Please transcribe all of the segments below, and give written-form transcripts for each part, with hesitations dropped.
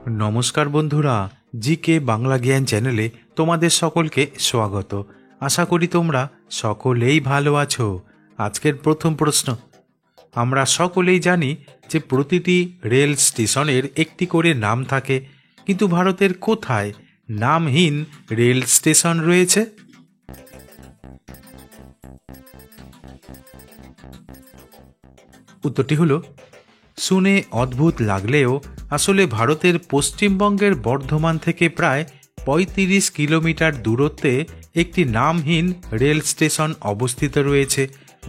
নমস্কার বন্ধুরা, জিকে বাংলা জ্ঞান চ্যানেলে তোমাদের সকলকে স্বাগত। আশা করি তোমরা সকলেই ভালো আছো। আজকের প্রথম প্রশ্ন, আমরা সকলেই জানি যে প্রতিটি রেল স্টেশনের একটি করে নাম থাকে, কিন্তু ভারতের কোথায় নামহীন রেল স্টেশন রয়েছে? উত্তরটি হলো, শুনে অদ্ভুত লাগলেও আসলে ভারতের পশ্চিমবঙ্গের বর্ধমান থেকে প্রায় ৩৫ কিলোমিটার দূরত্বে একটি নামহীন রেল স্টেশন অবস্থিত রয়েছে,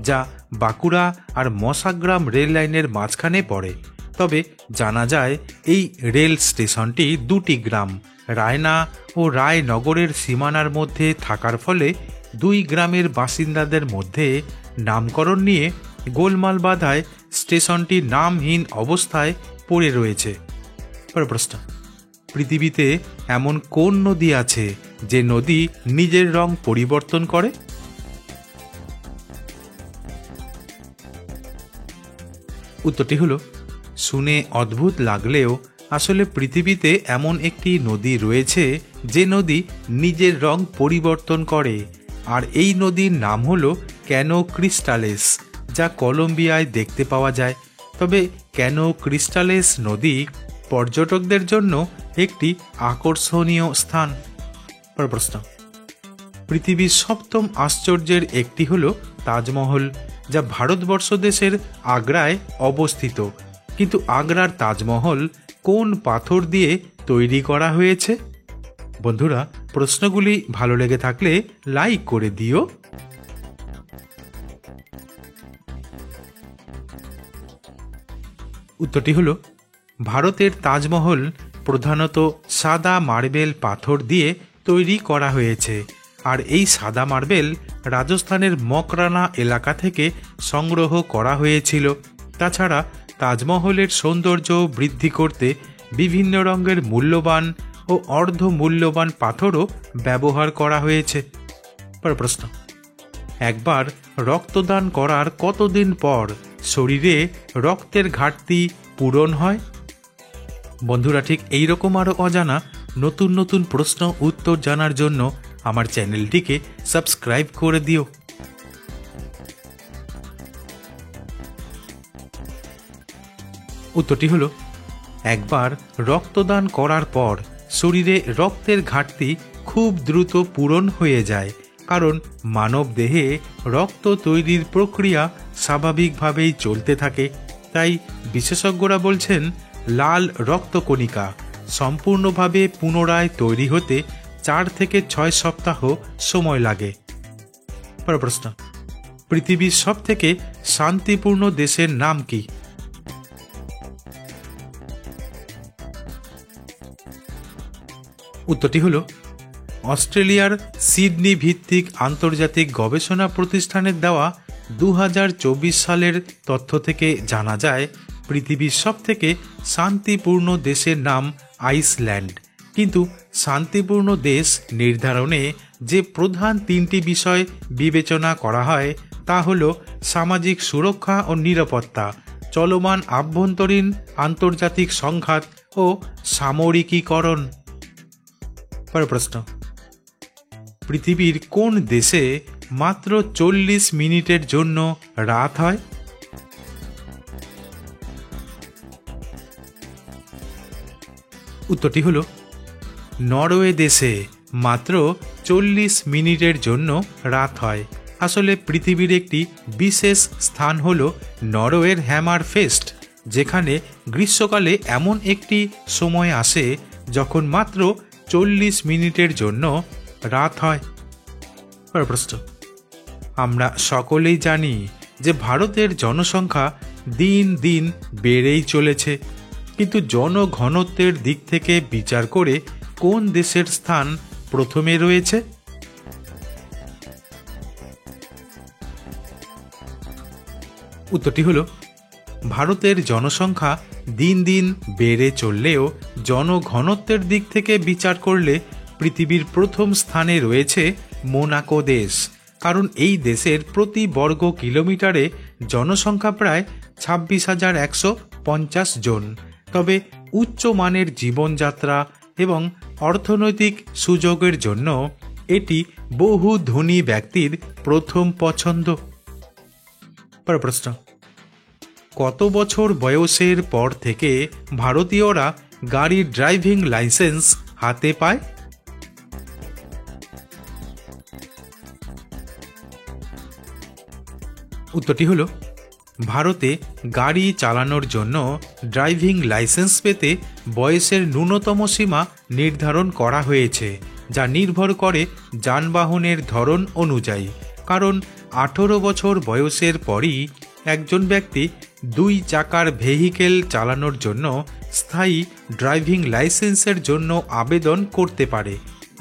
যা বাঁকুড়া আর মশাগ্রাম রেল লাইনের মাঝখানে পড়ে। তবে জানা যায় এই রেল স্টেশনটি দুটি গ্রাম রায়না ও রায়নগরের সীমানার মধ্যে থাকার ফলে দুই গ্রামের বাসিন্দাদের মধ্যে নামকরণ নিয়ে গোলমাল বাধায় স্টেশনটি নামহীন অবস্থায় পড়ে রয়েছে। প্রশ্ন, পৃথিবীতে এমন কোন নদী আছে যে নদী নিজের রং পরিবর্তন করে? উত্তরটি হলো, শুনে অদ্ভুত লাগলেও আসলে পৃথিবীতে এমন একটি নদী রয়েছে যে নদী নিজের রং পরিবর্তন করে, আর এই নদীর নাম হলো ক্যানো ক্রিস্টালেস, যা কলম্বিয়ায় দেখতে পাওয়া যায়। তবে ক্যানো ক্রিস্টালেস নদী পর্যটকদের জন্য একটি আকর্ষণীয় স্থান। প্রশ্ন, পৃথিবীর সপ্তম আশ্চর্যের একটি হলো তাজমহল, যা ভারতবর্ষ দেশের আগ্রায় অবস্থিত। কিন্তু আগ্রার তাজমহল কোন পাথর দিয়ে তৈরি করা হয়েছে? বন্ধুরা, প্রশ্নগুলি ভালো লেগে থাকলে লাইক করে দিও। উত্তরটি হলো, ভারতের তাজমহল প্রধানত সাদা মার্বেল পাথর দিয়ে তৈরি করা হয়েছে, আর এই সাদা মার্বেল রাজস্থানের মকরানা এলাকা থেকে সংগ্রহ করা হয়েছিল। তাছাড়া তাজমহলের সৌন্দর্য বৃদ্ধি করতে বিভিন্ন রঙের মূল্যবান ও অর্ধ মূল্যবান পাথরও ব্যবহার করা হয়েছে। প্রশ্ন, একবার রক্তদান করার কতদিন পর শরীরে রক্তের ঘাটতি পূরণ হয়? বন্ধুরা, ঠিক এইরকম আরও অজানা নতুন নতুন প্রশ্ন উত্তর জানার জন্য আমার চ্যানেলটিকে সাবস্ক্রাইব করে দিও। উত্তরটি হলো, একবার রক্তদান করার পর শরীরে রক্তের ঘাটতি খুব দ্রুত পূরণ হয়ে যায়, কারণ মানব দেহে রক্ত তৈরির প্রক্রিয়া স্বাভাবিকভাবেই চলতে থাকে। তাই বিশেষজ্ঞরা বলছেন, লাল রক্তকণিকা সম্পূর্ণভাবে পুনরায় তৈরি হতে 4 থেকে 6 সপ্তাহ সময় লাগে। প্রশ্ন, পৃথিবীর সবথেকে শান্তিপূর্ণ দেশের নাম কি? উত্তরটি হলো, অস্ট্রেলিয়ার সিডনি ভিত্তিক আন্তর্জাতিক গবেষণা প্রতিষ্ঠানের দেওয়া 2024 সালের তথ্য থেকে জানা যায় পৃথিবীর সবথেকে শান্তিপূর্ণ দেশের নাম আইসল্যান্ড। কিন্তু শান্তিপূর্ণ দেশ নির্ধারণে যে প্রধান 3টি বিষয় বিবেচনা করা হয় তা হল সামাজিক সুরক্ষা ও নিরাপত্তা, চলমান আভ্যন্তরীণ আন্তর্জাতিক সংঘাত ও সামরিকীকরণ। প্রশ্ন, পৃথিবীর কোন দেশে মাত্র 40 মিনিটের জন্য রাত হয়? উত্তরটি হলো, নরওয়ে দেশে মাত্র 40 মিনিটের জন্য রাত হয়। আসলে পৃথিবীর একটি বিশেষ স্থান হল নরওয়ের হ্যামার ফেস্ট, যেখানে গ্রীষ্মকালে এমন একটি সময় আসে যখন মাত্র 40 মিনিটের জন্য রাত হয়। প্রশ্ন, আমরা সকলেই জানি যে ভারতের জনসংখ্যা দিন দিন বেড়েই চলেছে, কিন্তু জনঘনত্বের দিক থেকে বিচার করে কোন দেশের স্থান প্রথমে রয়েছে? উত্তরটি হলো, ভারতের জনসংখ্যা দিন দিন বেড়ে চললেও জনঘনত্বের দিক থেকে বিচার করলে পৃথিবীর প্রথম স্থানে রয়েছে মোনাকো দেশ, কারণ এই দেশের প্রতি বর্গ কিলোমিটারে জনসংখ্যা প্রায় 26,150 জন। তবে উচ্চমানের জীবনযাত্রা এবং অর্থনৈতিক সুযোগের জন্য এটি বহু ধনী ব্যক্তির প্রথম পছন্দ। পরের প্রশ্ন, কত বছর বয়সের পর থেকে ভারতীয়রা গাড়ির ড্রাইভিং লাইসেন্স হাতে পায়? উত্তরটি হল, ভারতে গাড়ি চালানোর জন্য ড্রাইভিং লাইসেন্স পেতে বয়সের ন্যূনতম সীমা নির্ধারণ করা হয়েছে, যা নির্ভর করে যানবাহনের ধরন অনুযায়ী। কারণ 18 বছর বয়সের পরই একজন ব্যক্তি 2 চাকার ভেহিকেল চালানোর জন্য স্থায়ী ড্রাইভিং লাইসেন্সের জন্য আবেদন করতে পারে,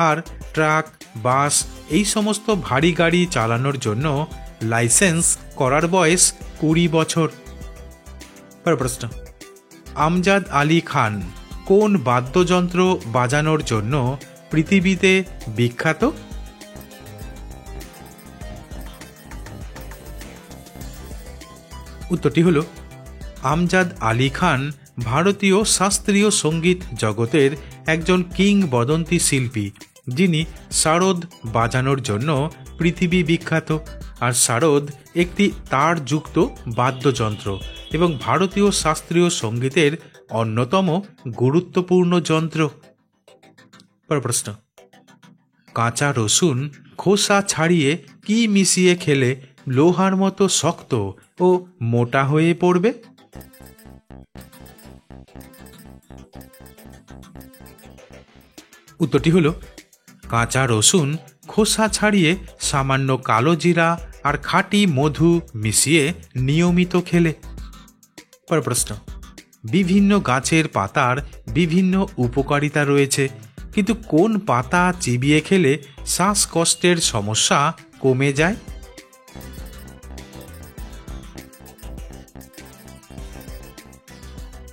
আর ট্রাক, বাস এই সমস্ত ভারী গাড়ি চালানোর জন্য লাইসেন্স করার বয়স 20 বছর। পরের প্রশ্ন, আমজাদ আলী খান কোন বাদ্যযন্ত্র বাজানোর জন্য পৃথিবীতে বিখ্যাত? উত্তরটি হল, আমজাদ আলী খান ভারতীয় শাস্ত্রীয় সঙ্গীত জগতের একজন কিংবদন্তি শিল্পী, যিনি সারদ বাজানোর জন্য পৃথিবী বিখ্যাত। আর সারদ একটি তারযুক্ত বাদ্যযন্ত্র এবং ভারতীয় শাস্ত্রীয় সঙ্গীতের অন্যতম গুরুত্বপূর্ণ যন্ত্র। পরের প্রশ্ন, কাঁচা রসুন খোসা ছাড়িয়ে কি মিশিয়ে খেলে লোহার মতো শক্ত ও মোটা হয়ে পড়বে? উত্তরটি হল, কাঁচা রসুন খোসা ছাড়িয়ে সামান্য কালো জিরা আর খাঁটি মধু মিশিয়ে নিয়মিত খেলে। পরের প্রশ্ন, বিভিন্ন গাছের পাতার বিভিন্ন উপকারিতা রয়েছে, কিন্তু কোন পাতা চিবিয়ে খেলে শ্বাসকষ্টের সমস্যা কমে যায়?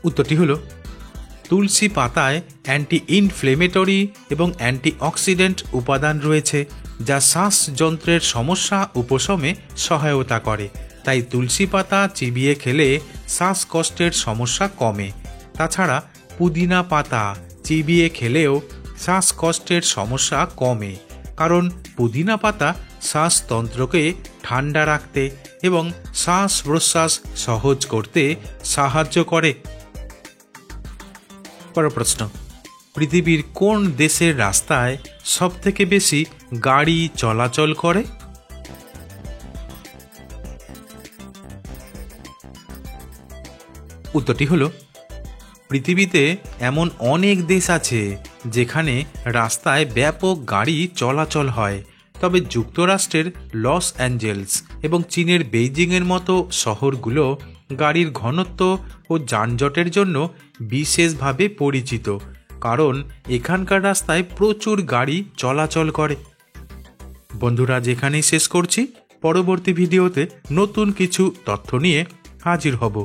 উত্তরটি হল, তুলসী পাতায় অ্যান্টি ইনফ্লেমেটরি এবং অ্যান্টিঅক্সিডেন্ট উপাদান রয়েছে, যা শ্বাসযন্ত্রের সমস্যা উপশমে সহায়তা করে। তাই তুলসী পাতা চিবিয়ে খেলে শ্বাসকষ্টের সমস্যা কমে। তাছাড়া পুদিনা পাতা চিবিয়ে খেলেও শ্বাসকষ্টের সমস্যা কমে, কারণ পুদিনা পাতা শ্বাসতন্ত্রকে ঠান্ডা রাখতে এবং শ্বাস প্রশ্বাস সহজ করতে সাহায্য করে। পরের প্রশ্ন, পৃথিবীর কোন দেশের রাস্তায় সবথেকে বেশি গাড়ি চলাচল করে? উত্তরটি হল, পৃথিবীতে এমন অনেক দেশ আছে যেখানে রাস্তায় ব্যাপক গাড়ি চলাচল হয়, তবে যুক্তরাষ্ট্রের লস অ্যাঞ্জেলস এবং চীনের বেইজিংয়ের মতো শহরগুলো গাড়ির ঘনত্ব ও যানজটের জন্য বিশেষভাবে পরিচিত, কারণ এখানকার রাস্তায় প্রচুর গাড়ি চলাচল করে। বন্ধুরা, যেখানেই শেষ করছি, পরবর্তী ভিডিওতে নতুন কিছু তথ্য নিয়ে হাজির হব।